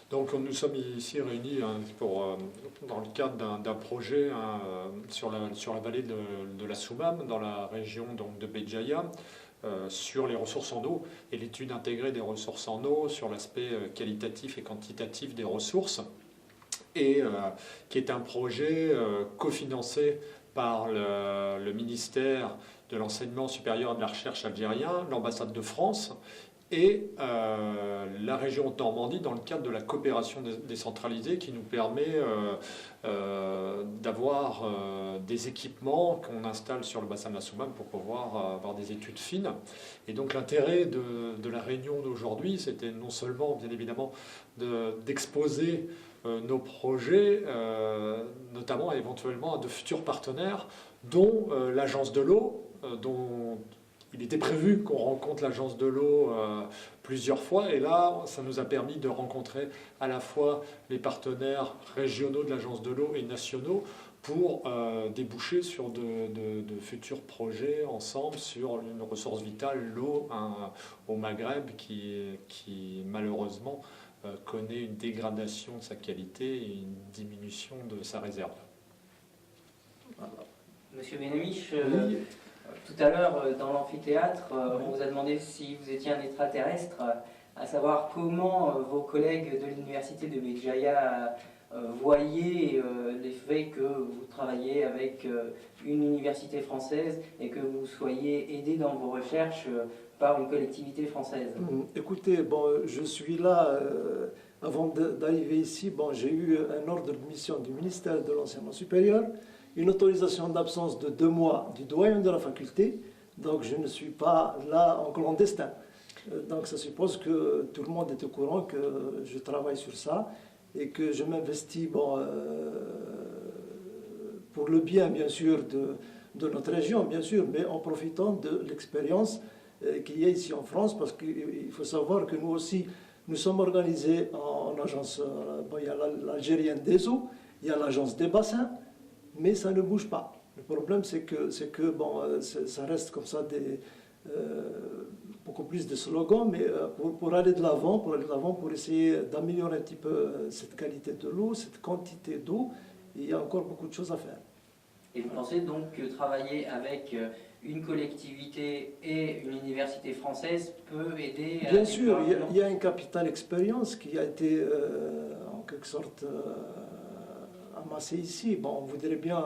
Donc nous sommes ici réunis dans le cadre d'un projet sur la vallée de la Soumam, dans la région donc, de Béjaïa, sur les ressources en eau et l'étude intégrée des ressources en eau, sur l'aspect qualitatif et quantitatif des ressources, et qui est un projet cofinancé par le ministère de l'Enseignement supérieur et de la Recherche algérien, l'ambassade de France, et la région de Normandie dans le cadre de la coopération décentralisée qui nous permet d'avoir des équipements qu'on installe sur le bassin de la Soumam pour pouvoir avoir des études fines. Et donc l'intérêt de la réunion d'aujourd'hui, c'était non seulement bien évidemment d'exposer nos projets, notamment éventuellement à de futurs partenaires, dont l'Agence de l'eau, dont il était prévu qu'on rencontre l'Agence de l'eau plusieurs fois, et là, ça nous a permis de rencontrer à la fois les partenaires régionaux de l'Agence de l'eau et nationaux pour déboucher sur de futurs projets ensemble sur une ressource vitale, l'eau au Maghreb, qui malheureusement connaît une dégradation de sa qualité et une diminution de sa réserve. Voilà. Monsieur Benamiche, Oui. Tout à l'heure, dans l'amphithéâtre, on vous a demandé si vous étiez un extraterrestre, à savoir comment vos collègues de l'université de Béjaïa voyaient les faits que vous travaillez avec une université française et que vous soyez aidé dans vos recherches par une collectivité française. Écoutez, bon, je suis là, avant d'arriver ici, bon, j'ai eu un ordre de mission du ministère de l'Enseignement supérieur, une autorisation d'absence de 2 mois du doyen de la faculté, donc je ne suis pas là en clandestin. Donc ça suppose que tout le monde est au courant que je travaille sur ça et que je m'investis pour le bien, bien sûr, de notre région, bien sûr, mais en profitant de l'expérience qu'il y a ici en France, parce qu'il faut savoir que nous aussi, nous sommes organisés en agence, il y a l'Algérienne des eaux, il y a l'agence des bassins, mais ça ne bouge pas. Le problème, c'est que bon, ça reste comme ça beaucoup plus de slogans, mais pour aller de l'avant, pour essayer d'améliorer un petit peu cette qualité de l'eau, cette quantité d'eau, il y a encore beaucoup de choses à faire. Et vous pensez donc que travailler avec une collectivité et une université française peut aider à... Bien sûr, il y a un capital expérience qui a été en quelque sorte amassé ici. Bon, on voudrait bien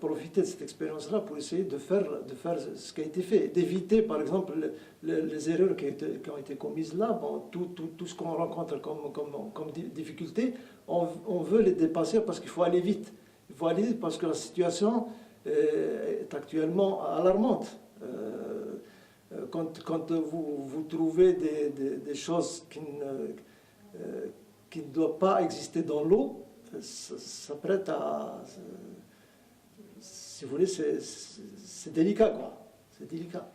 profiter de cette expérience-là pour essayer de faire ce qui a été fait, d'éviter par exemple les erreurs qui ont été commises là. Bon, tout ce qu'on rencontre comme difficulté, on veut les dépasser parce qu'il faut aller vite. Il faut aller vite parce que la situation est actuellement alarmante. Quand vous trouvez des choses qui ne doivent pas exister dans l'eau, ça prête à... Si vous voulez, c'est délicat, quoi. C'est délicat.